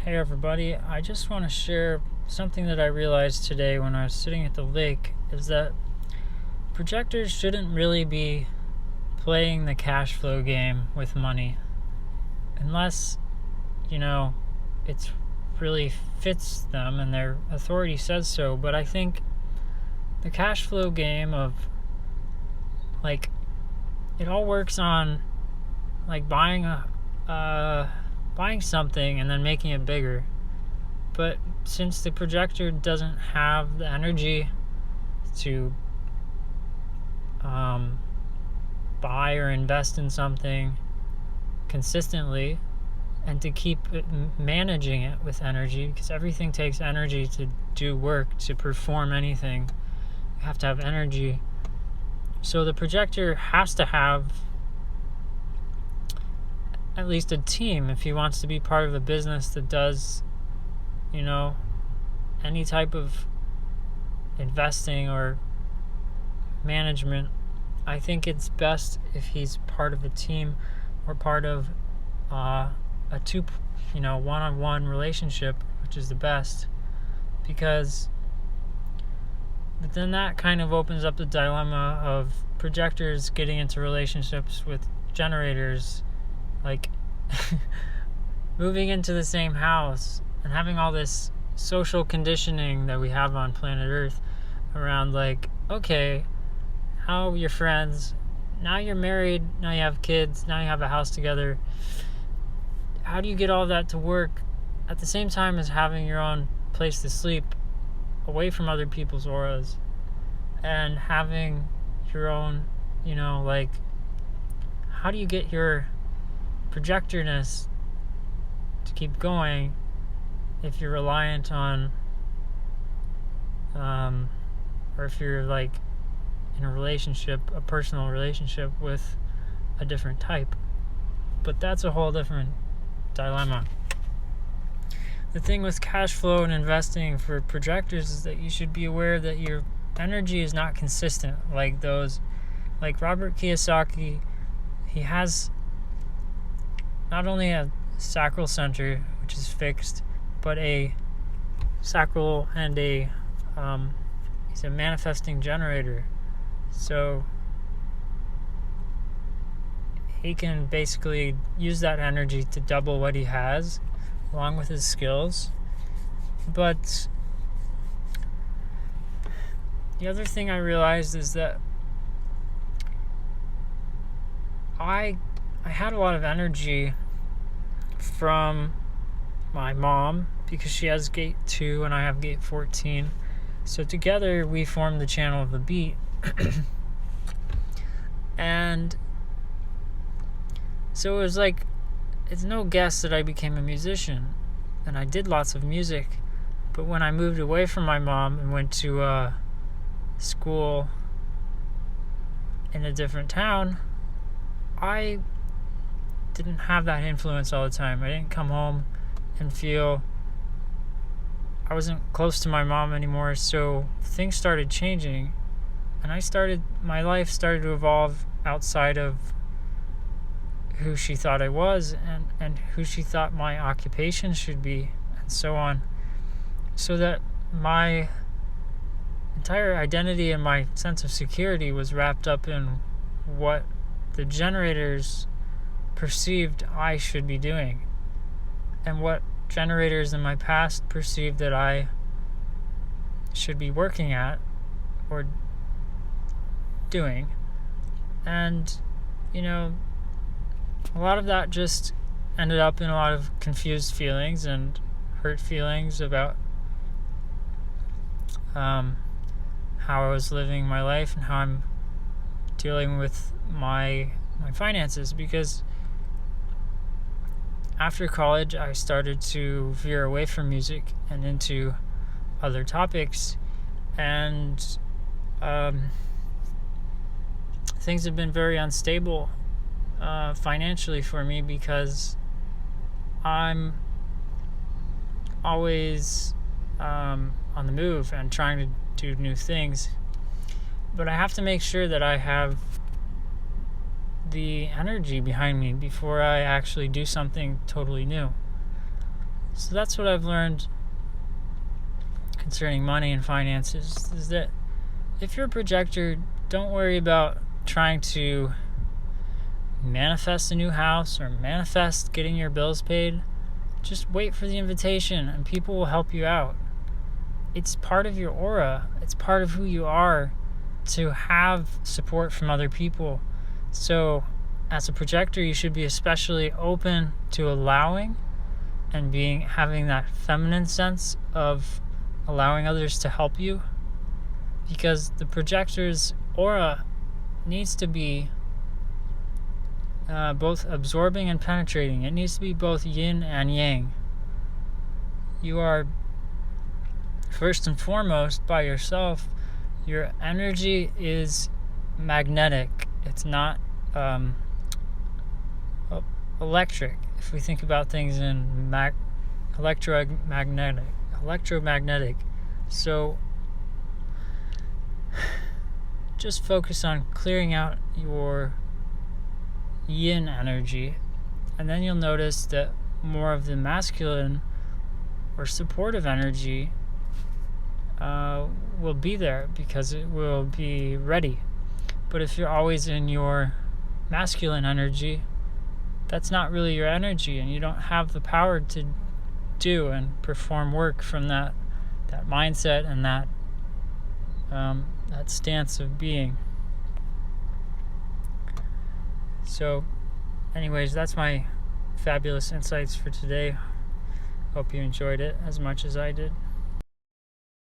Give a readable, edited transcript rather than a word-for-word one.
Hey everybody, I just want to share something that I realized today when I was sitting at the lake is that projectors shouldn't really be playing the cash flow game with money unless, it really fits them and their authority says so. But I think the cash flow game of it all works on buying something and then making it bigger. But since the projector doesn't have the energy to buy or invest in something consistently and to keep managing it with energy, because everything takes energy to do work, to perform anything, you have to have energy. So the projector has to have at least a team if he wants to be part of a business that does, any type of investing or management. I think it's best if he's part of a team or part of a one-on-one relationship, which is the best, because then that kind of opens up the dilemma of projectors getting into relationships with generators, moving into the same house and having all this social conditioning that we have on planet Earth around okay, how you're friends, now you're married, now you have kids, now you have a house together. How do you get all that to work at the same time as having your own place to sleep away from other people's auras and having your own, how do you get your projectorness to keep going if you're reliant on or if you're in a relationship, a personal relationship with a different type? But that's a whole different dilemma. The thing with cash flow and investing for projectors is that you should be aware that your energy is not consistent. Like Robert Kiyosaki, he has not only a sacral center, which is fixed, but a sacral and he's a manifesting generator. So he can basically use that energy to double what he has, along with his skills. But the other thing I realized is that I had a lot of energy from my mom because she has gate 2 and I have gate 14. So together we formed the channel of the beat. And so it was it's no guess that I became a musician, and I did lots of music. But when I moved away from my mom and went to school in a different town, I didn't have that influence all the time. I didn't come home and feel I wasn't close to my mom anymore. So things started changing, and my life started to evolve outside of who she thought I was and who she thought my occupation should be, and so on. So that my entire identity and my sense of security was wrapped up in what the generators perceived I should be doing, and what generators in my past perceived that I should be working at or doing. And a lot of that just ended up in a lot of confused feelings and hurt feelings about how I was living my life and how I'm dealing with my finances. Because after college, I started to veer away from music and into other topics, and things have been very unstable financially for me, because I'm always on the move and trying to do new things. But I have to make sure that I have the energy behind me before I actually do something totally new. So that's what I've learned concerning money and finances, is that if you're a projector, don't worry about trying to manifest a new house or manifest getting your bills paid. Just wait for the invitation and people will help you out. It's part of your aura. It's part of who you are to have support from other people. So as a projector, you should be especially open to allowing and having that feminine sense of allowing others to help you, because the projector's aura needs to be both absorbing and penetrating. It needs to be both yin and yang. You are, first and foremost, by yourself, your energy is magnetic. It's not electric. If we think about things in electromagnetic. So just focus on clearing out your yin energy, and then you'll notice that more of the masculine or supportive energy will be there, because it will be ready. But if you're always in your masculine energy, that's not really your energy, and you don't have the power to do and perform work from that mindset and that stance of being. So anyways, that's my fabulous insights for today. Hope you enjoyed it as much as I did.